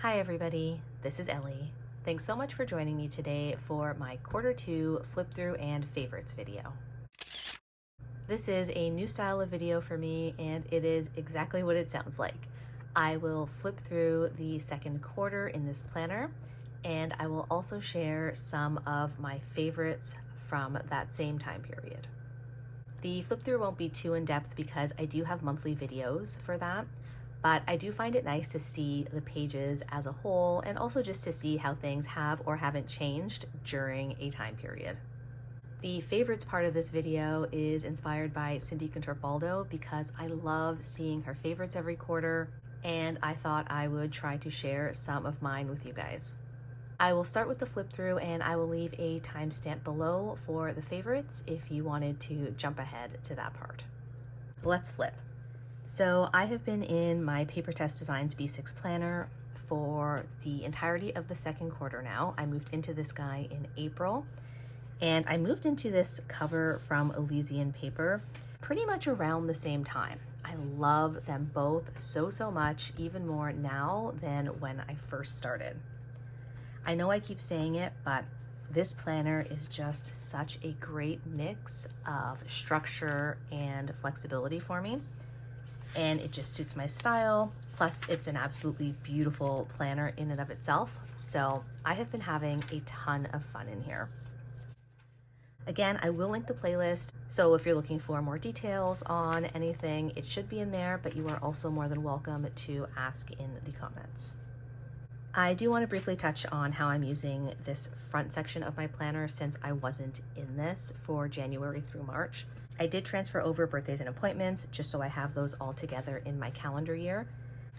Hi everybody, this is Ellie. Thanks so much for joining me today for my quarter 2 flip through and favorites video. This is a new style of video for me and it is exactly what it sounds like. I will flip through the second quarter in this planner and I will also share some of my favorites from that same time period. The flip through won't be too in depth because I do have monthly videos for that. But I do find it nice to see the pages as a whole and also just to see how things have or haven't changed during a time period. The favorites part of this video is inspired by Guentert-Baldo because I love seeing her favorites every quarter and I thought I would try to share some of mine with you guys. I will start with the flip through and I will leave a timestamp below for the favorites if you wanted to jump ahead to that part. Let's flip. So I have been in my Papertess Designs B6 planner for the entirety of the second quarter now. I moved into this guy in April and I moved into this cover from Elysian Paper pretty much around the same time. I love them both so much, even more now than when I first started. I know I keep saying it, but this planner is just such a great mix of structure and flexibility for me. And it just suits my style. Plus it's an absolutely beautiful planner in and of itself. So I have been having a ton of fun in here. Again, I will link the playlist. So if you're looking for more details on anything, it should be in there, but you are also more than welcome to ask in the comments. I do want to briefly touch on how I'm using this front section of my planner since I wasn't in this for January through March. I did transfer over birthdays and appointments just so I have those all together in my calendar year,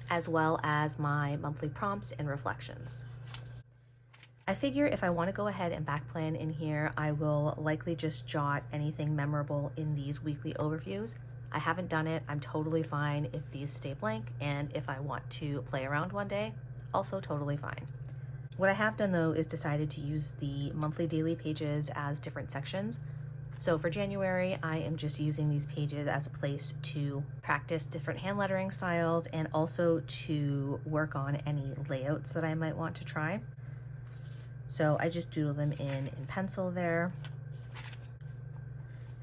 as well as my monthly prompts and reflections. I figure if I want to go ahead and backplan in here, I will likely just jot anything memorable in these weekly overviews. I haven't done it. I'm totally fine if these stay blank, and if I want to play around one day, also totally fine. What I have done though is decided to use the monthly daily pages as different sections. So for January, I am just using these pages as a place to practice different hand lettering styles and also to work on any layouts that I might want to try. So I just doodle them in pencil there.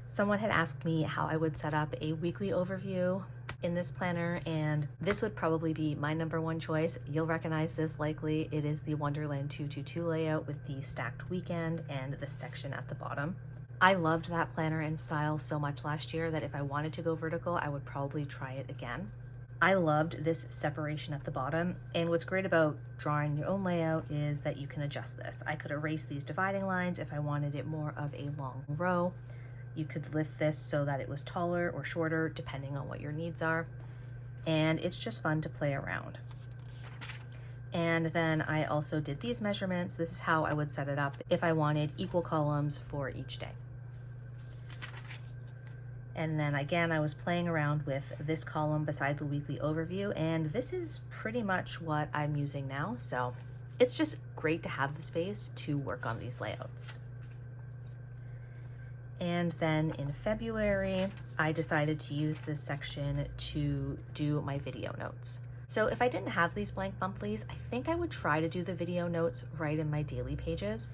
Someone had asked me how I would set up a weekly overview in this planner, and this would probably be my #1 choice. You'll recognize this likely. It is the Wonderland 222 layout with the stacked weekend and the section at the bottom. I loved that planner and style so much last year that if I wanted to go vertical, I would probably try it again. I loved this separation at the bottom, and what's great about drawing your own layout is that you can adjust this. I could erase these dividing lines if I wanted it more of a long row. You could lift this so that it was taller or shorter depending on what your needs are, and it's just fun to play around. And then I also did these measurements. This is how I would set it up if I wanted equal columns for each day. And then again, I was playing around with this column beside the weekly overview, and this is pretty much what I'm using now. So it's just great to have the space to work on these layouts. And then in February, I decided to use this section to do my video notes. So if I didn't have these blank monthlies, I think I would try to do the video notes right in my daily pages,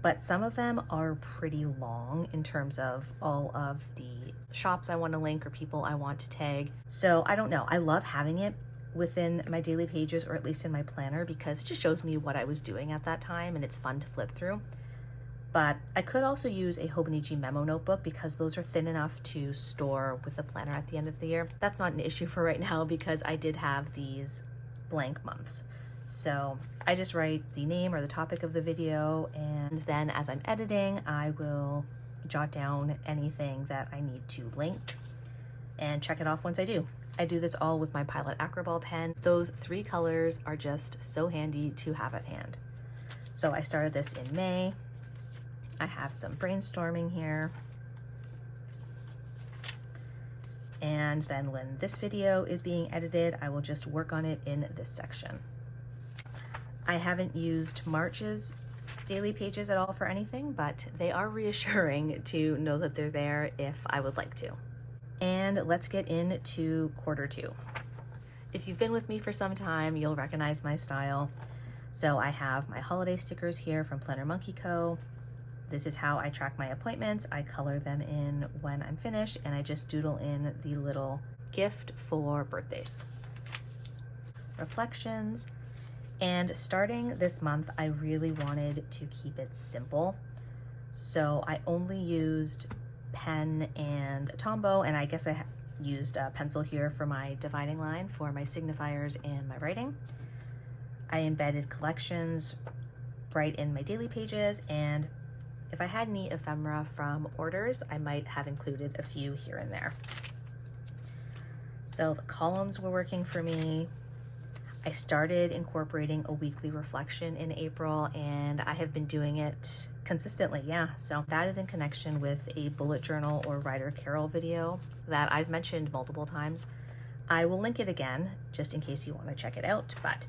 but some of them are pretty long in terms of all of the shops I want to link or people I want to tag. So I don't know, I love having it within my daily pages or at least in my planner because it just shows me what I was doing at that time and it's fun to flip through. But I could also use a Hobonichi memo notebook because those are thin enough to store with the planner at the end of the year. That's not an issue for right now because I did have these blank months. So I just write the name or the topic of the video, and then as I'm editing, I will jot down anything that I need to link and check it off once I do. I do this all with my Pilot Acroball pen. Those 3 colors are just so handy to have at hand. So I started this in May. I have some brainstorming here. And then when this video is being edited, I will just work on it in this section. I haven't used March's daily pages at all for anything, but they are reassuring to know that they're there if I would like to. And let's get into quarter 2. If you've been with me for some time, you'll recognize my style. So I have my holiday stickers here from Planner Monkey Co. This is how I track my appointments. I color them in when I'm finished, and I just doodle in the little gift for birthdays. Reflections. And starting this month, I really wanted to keep it simple. So I only used pen and a Tombow, and I guess I used a pencil here for my dividing line for my signifiers and my writing. I embedded collections right in my daily pages, and if I had any ephemera from orders, I might have included a few here and there. So the columns were working for me. I started incorporating a weekly reflection in April, and I have been doing it consistently, yeah. So that is in connection with a bullet journal or Ryder Carroll video that I've mentioned multiple times. I will link it again just in case you want to check it out, but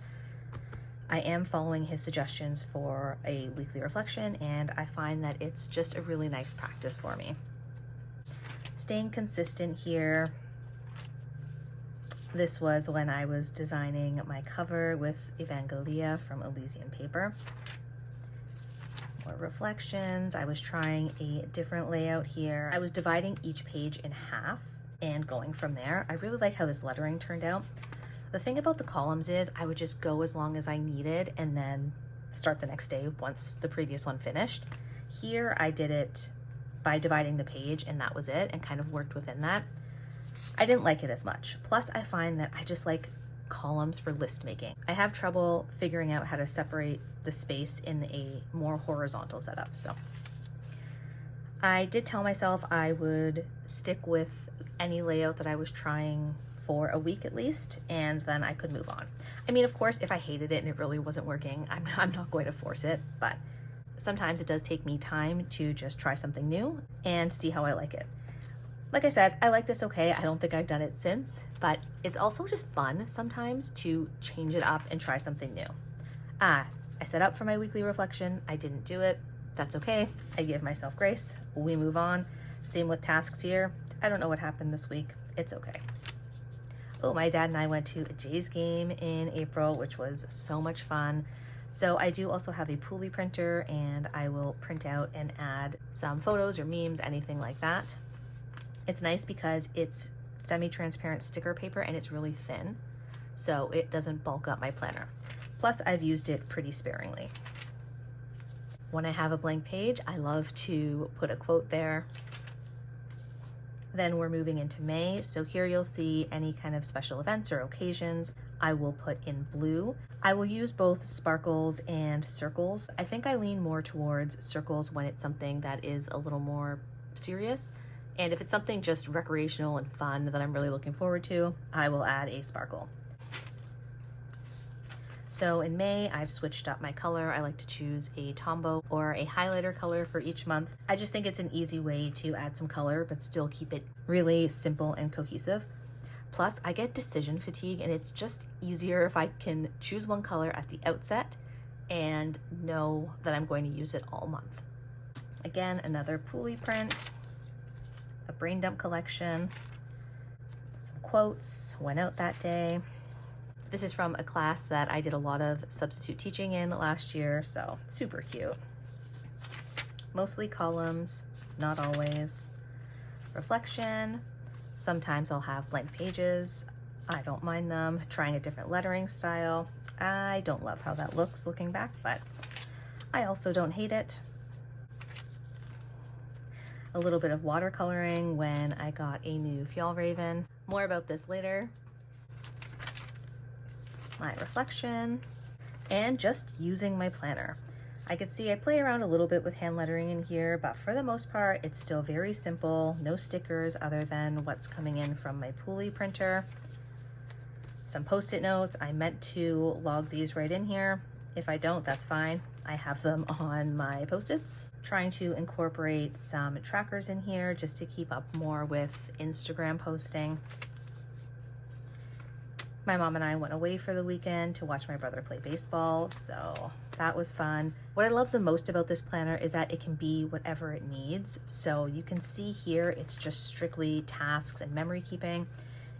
I am following his suggestions for a weekly reflection, and I find that it's just a really nice practice for me. Staying consistent here. This was when I was designing my cover with Evangelia from Elysian Paper. More reflections. I was trying a different layout here. I was dividing each page in half and going from there. I really like how this lettering turned out. The thing about the columns is I would just go as long as I needed and then start the next day once the previous one finished. Here I did it by dividing the page, and that was it, and kind of worked within that. I didn't like it as much. Plus, I find that I just like columns for list making. I have trouble figuring out how to separate the space in a more horizontal setup. So I did tell myself I would stick with any layout that I was trying for a week at least, and then I could move on. I mean, of course, if I hated it and it really wasn't working, I'm not going to force it, but sometimes it does take me time to just try something new and see how I like it. Like I said, I like this okay. I don't think I've done it since, but it's also just fun sometimes to change it up and try something new. I set up for my weekly reflection. I didn't do it. That's okay. I give myself grace. We move on. Same with tasks here. I don't know what happened this week. It's okay. Oh, my dad and I went to a Jays game in April, which was so much fun. So I do also have a PoooliPrinter, and I will print out and add some photos or memes, anything like that. It's nice because it's semi-transparent sticker paper and it's really thin, so it doesn't bulk up my planner. Plus, I've used it pretty sparingly. When I have a blank page, I love to put a quote there. Then we're moving into May, so here you'll see any kind of special events or occasions. I will put in blue. I will use both sparkles and circles. I think I lean more towards circles when it's something that is a little more serious. And if it's something just recreational and fun that I'm really looking forward to, I will add a sparkle. So in May, I've switched up my color. I like to choose a Tombow or a highlighter color for each month. I just think it's an easy way to add some color, but still keep it really simple and cohesive. Plus, I get decision fatigue, and it's just easier if I can choose one color at the outset and know that I'm going to use it all month. Again, another Pooli print. A brain dump collection, some quotes, went out that day. This is from a class that I did a lot of substitute teaching in last year, so super cute. Mostly columns, not always. Reflection, sometimes I'll have blank pages. I don't mind them. Trying a different lettering style. I don't love how that looks looking back, but I also don't hate it. A little bit of watercoloring when I got a new Fjällräven. More about this later. My reflection, and just using my planner. I could see I play around a little bit with hand lettering in here, but for the most part, it's still very simple. No stickers other than what's coming in from my Pooli printer. Some post-it notes. I meant to log these right in here. If I don't, that's fine. I have them on my post-its. Trying to incorporate some trackers in here just to keep up more with Instagram posting. My mom and I went away for the weekend to watch my brother play baseball, so that was fun. What I love the most about this planner is that it can be whatever it needs. So you can see here, it's just strictly tasks and memory keeping.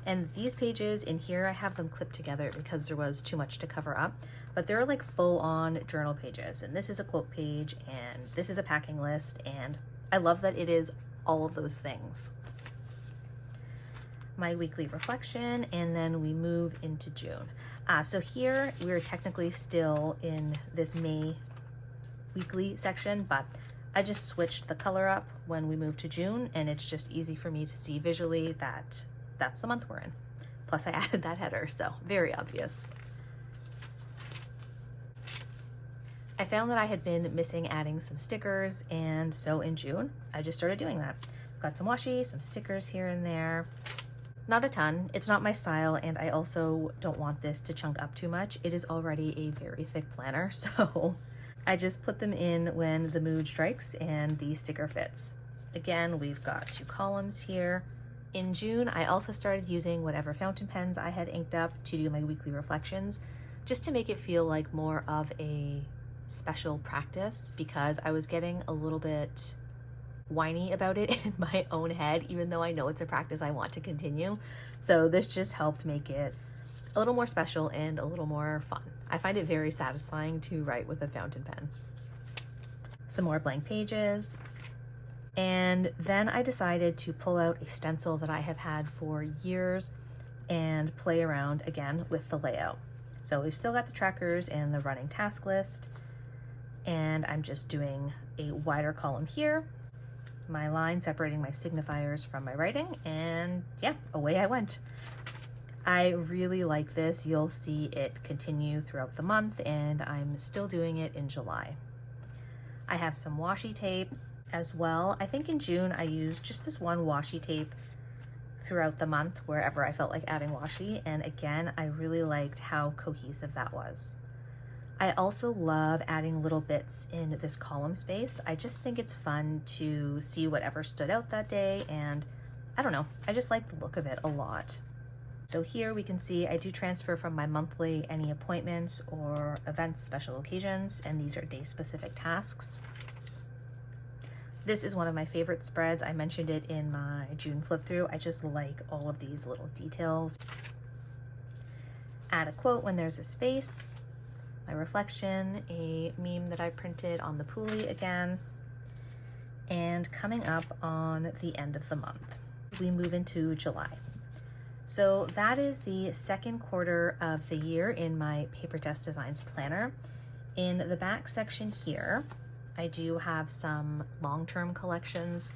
And these pages in here, I have them clipped together because there was too much to cover up, but they're like full-on journal pages. And this is a quote page, and this is a packing list, and I love that it is all of those things. My weekly reflection, and then we move into June. So here we're technically still in this May weekly section, but I just switched the color up when we move to June, and it's just easy for me to see visually that that's the month we're in. Plus I added that header, so very obvious. I found that I had been missing adding some stickers, and so in June I just started doing that. Got some washi, some stickers here and there. Not a ton, it's not my style, and I also don't want this to chunk up too much. It is already a very thick planner, so I just put them in when the mood strikes and the sticker fits. Again, we've got 2 columns here. In June, I also started using whatever fountain pens I had inked up to do my weekly reflections, just to make it feel like more of a special practice, because I was getting a little bit whiny about it in my own head, even though I know it's a practice I want to continue. So this just helped make it a little more special and a little more fun. I find it very satisfying to write with a fountain pen. Some more blank pages. And then I decided to pull out a stencil that I have had for years and play around again with the layout. So we've still got the trackers and the running task list, and I'm just doing a wider column here, my line separating my signifiers from my writing, and yeah, away I went. I really like this. You'll see it continue throughout the month, and I'm still doing it in July. I have some washi tape as well. I think in June I used just this one washi tape throughout the month wherever I felt like adding washi, and again, I really liked how cohesive that was. I also love adding little bits in this column space. I just think it's fun to see whatever stood out that day, and I don't know, I just like the look of it a lot. So here we can see I do transfer from my monthly any appointments or events, special occasions, and these are day-specific tasks. This is one of my favorite spreads. I mentioned it in my June flip through. I just like all of these little details. Add a quote when there's a space. My reflection, a meme that I printed on the Pooli again, and coming up on the end of the month, we move into July. So that is the second quarter of the year in my Papertess Designs planner. In the back section here, I do have some long-term collections.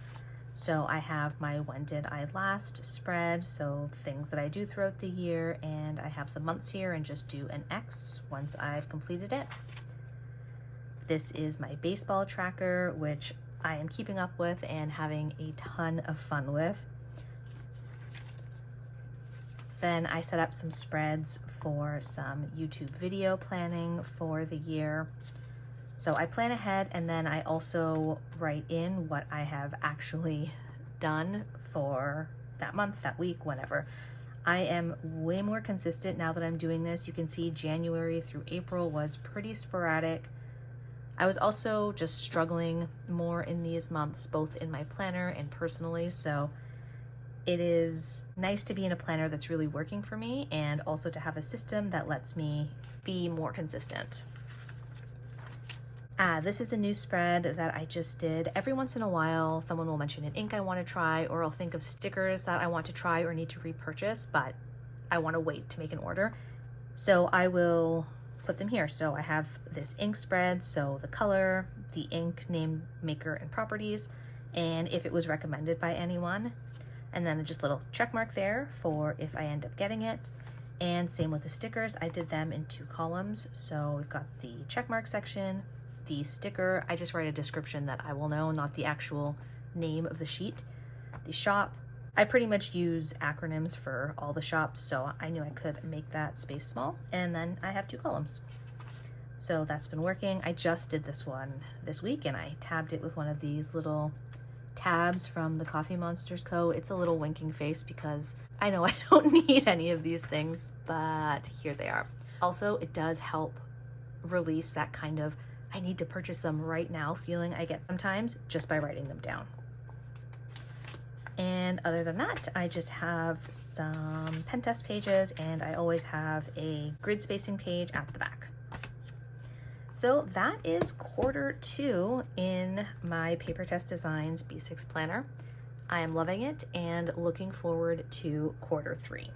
So I have my When Did I Last spread, so things that I do throughout the year, and I have the months here and just do an X once I've completed it. This is my baseball tracker, which I am keeping up with and having a ton of fun with. Then I set up some spreads for some YouTube video planning for the year. So I plan ahead, and then I also write in what I have actually done for that month, that week, whenever. I am way more consistent now that I'm doing this. You can see January through April was pretty sporadic. I was also just struggling more in these months, both in my planner and personally. So it is nice to be in a planner that's really working for me, and also to have a system that lets me be more consistent. This is a new spread that I just did. Every once in a while, someone will mention an ink I want to try, or I'll think of stickers that I want to try or need to repurchase, but I want to wait to make an order. So I will put them here. So I have this ink spread, so the color, the ink, name, maker, and properties, and if it was recommended by anyone. And then just a little check mark there for if I end up getting it. And same with the stickers. I did them in 2 columns. So we've got the check mark section, the sticker. I just write a description that I will know, not the actual name of the sheet. The shop. I pretty much use acronyms for all the shops, so I knew I could make that space small. And then I have 2 columns. So that's been working. I just did this one this week, and I tabbed it with one of these little tabs from the Coffee Monsters Co. It's a little winking face because I know I don't need any of these things, but here they are. Also, it does help release that kind of I need to purchase them right now feeling I get sometimes just by writing them down. And other than that, I just have some pen test pages, and I always have a grid spacing page at the back. So that is quarter 2 in my Papertess Designs B6 planner. I am loving it and looking forward to quarter 3.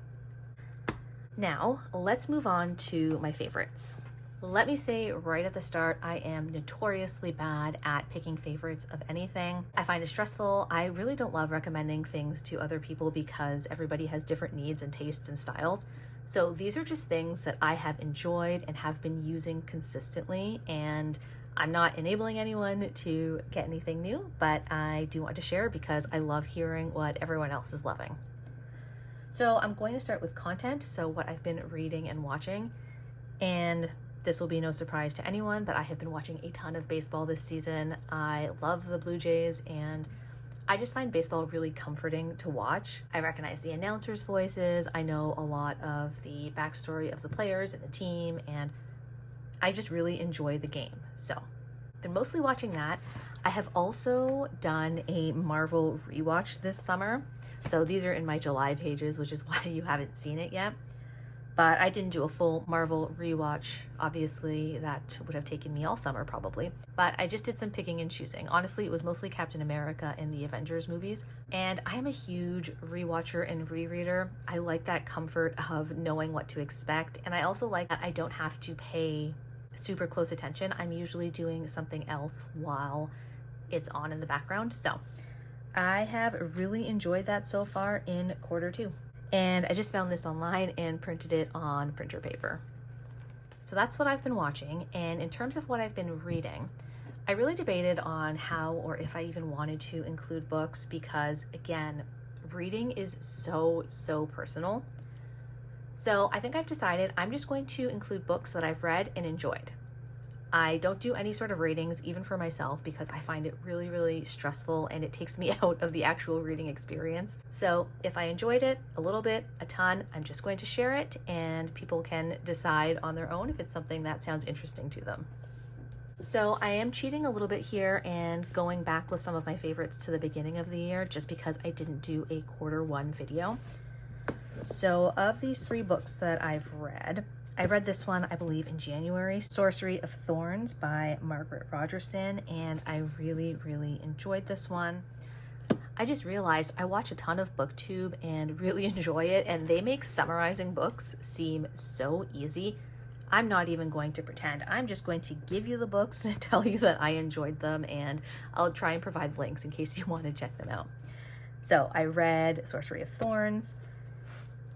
Now, let's move on to my favorites. Let me say right at the start, I am notoriously bad at picking favorites of anything. I find it stressful. I really don't love recommending things to other people because everybody has different needs and tastes and styles. So these are just things that I have enjoyed and have been using consistently, and I'm not enabling anyone to get anything new, but I do want to share because I love hearing what everyone else is loving. So I'm going to start with content, so what I've been reading and watching, and this will be no surprise to anyone, but I have been watching a ton of baseball this season. I love the Blue Jays, and I just find baseball really comforting to watch. I recognize the announcers' voices. I know a lot of the backstory of the players and the team, and I just really enjoy the game. So I've been mostly watching that. I have also done a Marvel rewatch this summer. So these are in my July pages, which is why you haven't seen it yet. But I didn't do a full Marvel rewatch. Obviously, that would have taken me all summer probably. But I just did some picking and choosing. Honestly, it was mostly Captain America and the Avengers movies. And I am a huge rewatcher and rereader. I like that comfort of knowing what to expect. And I also like that I don't have to pay super close attention. I'm usually doing something else while it's on in the background. So I have really enjoyed that so far in quarter 2. And I just found this online and printed it on printer paper. So that's what I've been watching. And in terms of what I've been reading, I really debated on how or if I even wanted to include books because, again, reading is so personal. So I think I've decided I'm just going to include books that I've read and enjoyed. I don't do any sort of ratings, even for myself, because I find it really stressful and it takes me out of the actual reading experience. So if I enjoyed it a little bit, a ton, I'm just going to share it and people can decide on their own if it's something that sounds interesting to them. So I am cheating a little bit here and going back with some of my favorites to the beginning of the year just because I didn't do a quarter 1 video. So of these 3 books that I've read, I read this one, I believe, in January, Sorcery of Thorns by Margaret Rogerson, and I really enjoyed this one. I just realized I watch a ton of BookTube and really enjoy it, and they make summarizing books seem so easy. I'm not even going to pretend. I'm just going to give you the books and tell you that I enjoyed them, and I'll try and provide links in case you want to check them out. So I read Sorcery of Thorns,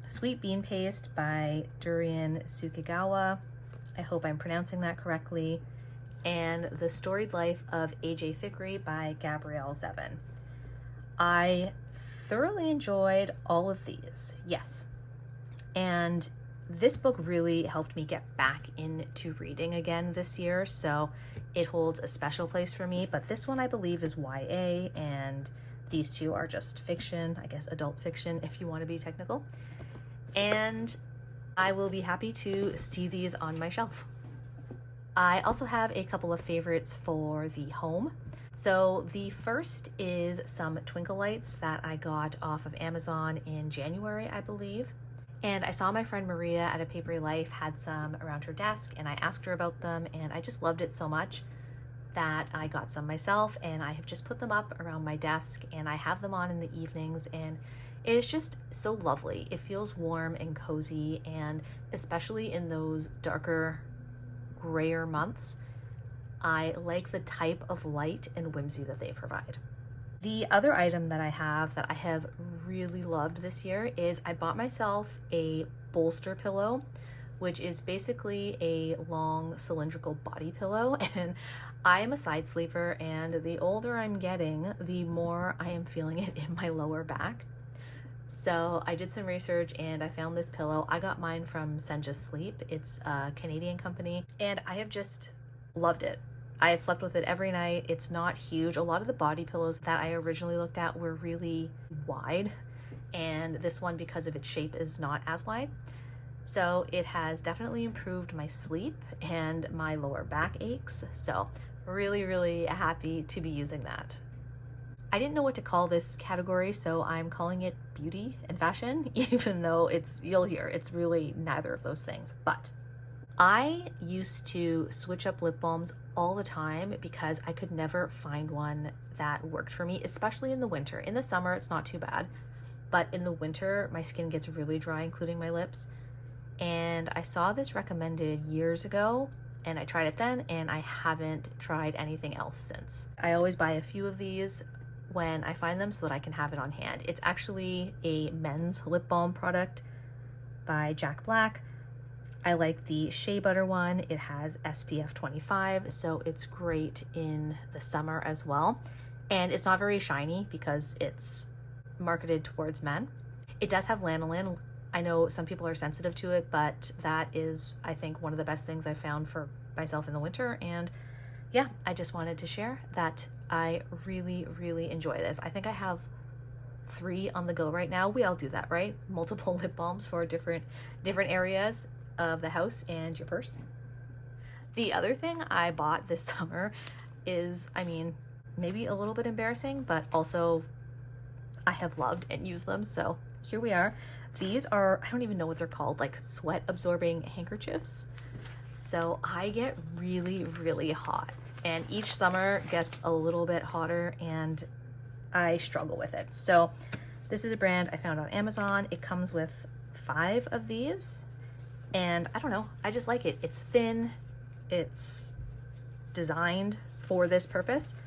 Sweet Bean Paste by Durian Sukegawa, I hope I'm pronouncing that correctly, and The Storied Life of A.J. Fikry by Gabrielle Zevin. I thoroughly enjoyed all of these, yes. And this book really helped me get back into reading again this year, so it holds a special place for me, but this one I believe is YA, and these 2 are just fiction, I guess adult fiction if you want to be technical. And I will be happy to see these on my shelf. I also have a couple of favorites for the home. So the first is some Twinkle lights that I got off of Amazon in January, I believe. And I saw my friend Maria at A Papery Life had some around her desk, and I asked her about them, and I just loved it so much that I got some myself, and I have just put them up around my desk, and I have them on in the evenings, and it is just so lovely. It feels warm and cozy, and especially in those darker, grayer months, I like the type of light and whimsy that they provide. The other item that I have really loved this year is I bought myself a Bolster pillow, which is basically a long cylindrical body pillow, and I am a side sleeper, and the older I'm getting, the more I am feeling it in my lower back. So I did some research and I found this pillow. I got mine from Senja Sleep. It's a Canadian company, and I have just loved it. I have slept with it every night. It's not huge. A lot of the body pillows that I originally looked at were really wide, and this one, because of its shape, is not as wide. So it has definitely improved my sleep and my lower back aches. So really happy to be using that. I didn't know what to call this category, so I'm calling it beauty and fashion, even though you'll hear, it's really neither of those things. But I used to switch up lip balms all the time because I could never find one that worked for me, especially in the winter. In the summer, it's not too bad, but in the winter, my skin gets really dry, including my lips. And I saw this recommended years ago, and I tried it then, and I haven't tried anything else since. I always buy a few of these when I find them so that I can have it on hand. It's actually a men's lip balm product by Jack Black. I like the Shea Butter one. It has SPF 25, so it's great in the summer as well. And it's not very shiny because it's marketed towards men. It does have lanolin. I know some people are sensitive to it, but that is, I think, one of the best things I found for myself in the winter. And yeah, I just wanted to share that I really, really enjoy this. I think I have 3 on the go right now. We all do that, right? Multiple lip balms for different areas of the house and your purse. The other thing I bought this summer is, I mean, maybe a little bit embarrassing, but also I have loved and used them. So here we are. These are, I don't even know what they're called, like sweat absorbing handkerchiefs. So I get really, really hot, and each summer gets a little bit hotter and I struggle with it. So this is a brand I found on Amazon. It comes with 5 of these, and I don't know, I just like it. It's thin, it's designed for this purpose.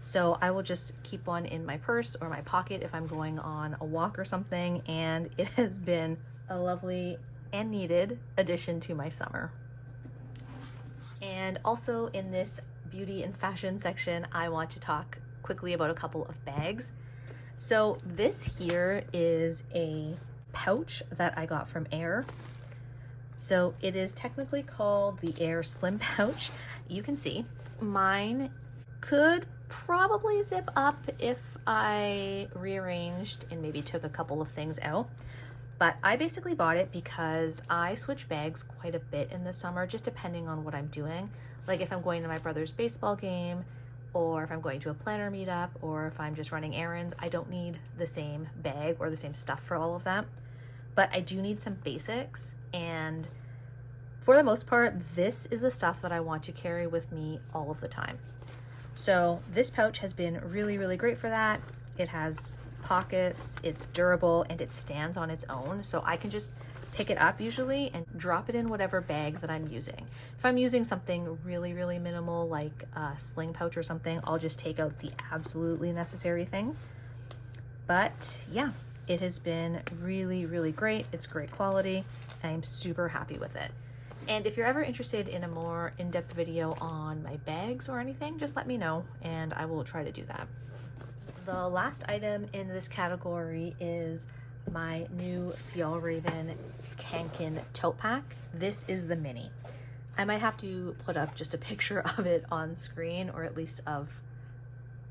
So I will just keep one in my purse or my pocket if I'm going on a walk or something, and it has been a lovely and needed addition to my summer. And also in this beauty and fashion section, I want to talk quickly about a couple of bags. So this here is a pouch that I got from Air. So it is technically called the Air Slim Pouch. You can see mine could probably zip up if I rearranged and maybe took a couple of things out. But I basically bought it because I switch bags quite a bit in the summer, just depending on what I'm doing. Like if I'm going to my brother's baseball game, or if I'm going to a planner meetup, or if I'm just running errands, I don't need the same bag or the same stuff for all of that. But I do need some basics, and for the most part, this is the stuff that I want to carry with me all of the time. So this pouch has been really, really great for that. It has pockets, it's durable, and it stands on its own. So I can just pick it up usually and drop it in whatever bag that I'm using. If I'm using something really, really minimal, like a sling pouch or something, I'll just take out the absolutely necessary things. But yeah, it has been really, really great. It's great quality. I'm super happy with it. And if you're ever interested in a more in-depth video on my bags or anything, just let me know and I will try to do that. The last item in this category is my new Fjällräven Kånken Tote Pack. This is the mini. I might have to put up just a picture of it on screen, or at least of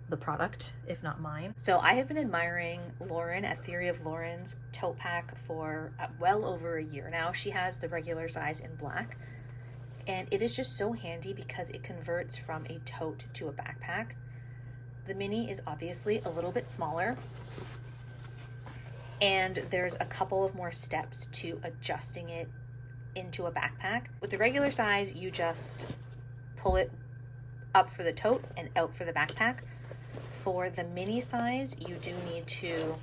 the product, if not mine. So I have been admiring Lauren at Theory of Lauren's Tote Pack for well over a year now. She has the regular size in black, and it is just so handy because it converts from a tote to a backpack. The mini is obviously a little bit smaller, and there's a couple of more steps to adjusting it into a backpack. With the regular size, you just pull it up for the tote and out for the backpack. For the mini size, you do need to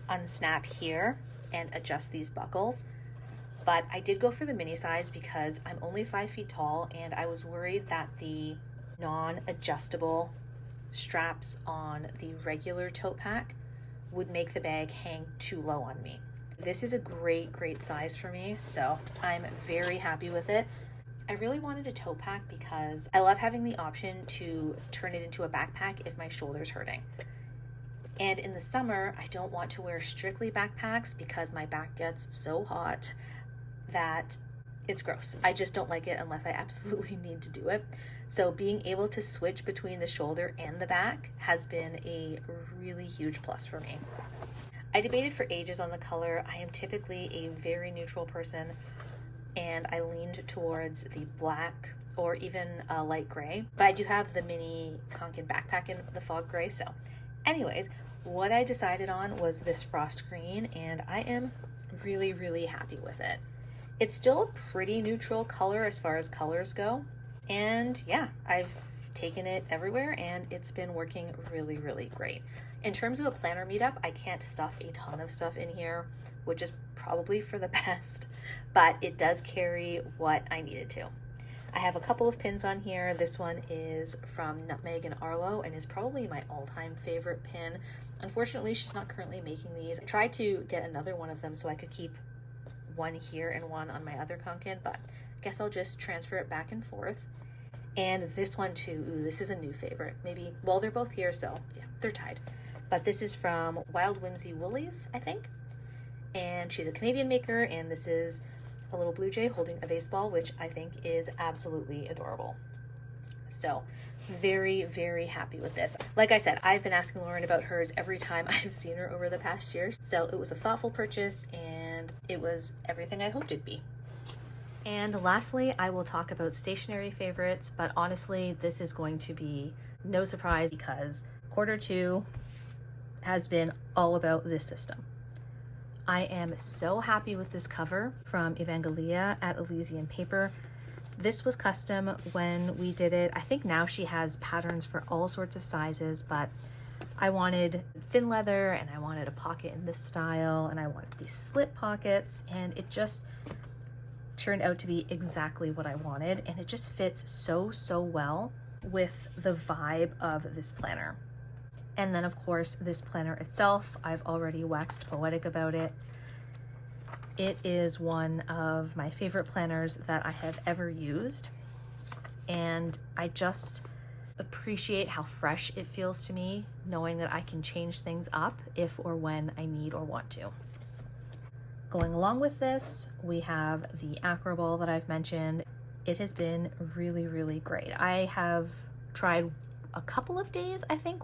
unsnap here and adjust these buckles. But I did go for the mini size because I'm only 5 feet tall, and I was worried that the non-adjustable straps on the regular tote pack would make the bag hang too low on me. This is a great size for me, so I'm very happy with it. I really wanted a tote pack because I love having the option to turn it into a backpack if my shoulder's hurting. And in the summer, I don't want to wear strictly backpacks because my back gets so hot that it's gross. I just don't like it unless I absolutely need to do it. So being able to switch between the shoulder and the back has been a really huge plus for me. I debated for ages on the color. I am typically a very neutral person, and I leaned towards the black or even a light gray. But I do have the mini Kånken backpack in the fog gray, so Anyways, what I decided on was this frost green, and I am really, really happy with it. It's still a pretty neutral color as far as colors go. And yeah, I've taken it everywhere and it's been working really, really great. In terms of a planner meetup, I can't stuff a ton of stuff in here, which is probably for the best, but it does carry what I needed to. I have a couple of pins on here. This one is from Nutmeg and Arlo and is probably my all-time favorite pin. Unfortunately, she's not currently making these. I tried to get another one of them so I could keep one here and one on my other Kånken, but I guess I'll just transfer it back and forth. And this one too, ooh, this is a new favorite. Maybe, well, they're both here, so yeah, they're tied. But this is from Wild Whimsy Woolies, I think. And she's a Canadian maker, and this is a little blue jay holding a baseball, which I think is absolutely adorable. So very, very happy with this. Like I said, I've been asking Lauren about hers every time I've seen her over the past year. So it was a thoughtful purchase and it was everything I hoped it'd be. And lastly, I will talk about stationery favorites, but honestly, this is going to be no surprise because Q2 has been all about this system. I am so happy with this cover from Evangelia at Elysian Paper. This was custom when we did it. I think now she has patterns for all sorts of sizes, but I wanted thin leather and I wanted a pocket in this style and I wanted these slit pockets, and it just turned out to be exactly what I wanted, and it just fits so well with the vibe of this planner. And then of course this planner itself, I've already waxed poetic about it. It is one of my favorite planners that I have ever used, and I just appreciate how fresh it feels to me, knowing that I can change things up if or when I need or want to. Going along with this, we have the Acroball that I've mentioned. It has been really, really great. I have tried a couple of days, I think,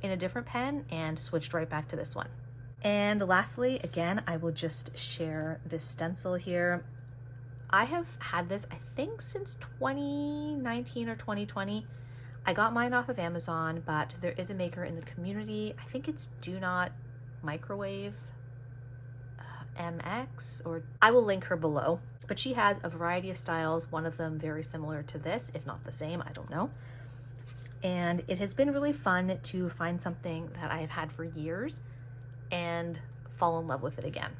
in a different pen and switched right back to this one. And lastly, again, I will just share this stencil here. I have had this, I think, since 2019 or 2020. I got mine off of Amazon, but there is a maker in the community. I think it's Do Not Microwave MX, or I will link her below. But she has a variety of styles, one of them very similar to this, if not the same, I don't know. And it has been really fun to find something that I have had for years and fall in love with it again.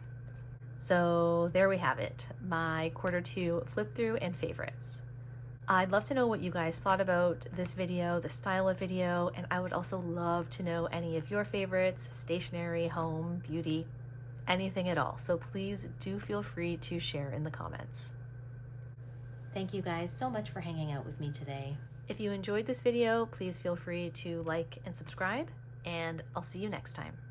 So there we have it, my Q2 flip through and favorites. I'd love to know what you guys thought about this video, the style of video, and I would also love to know any of your favorites, stationery, home, beauty, anything at all. So please do feel free to share in the comments. Thank you guys so much for hanging out with me today. If you enjoyed this video, please feel free to like and subscribe, and I'll see you next time.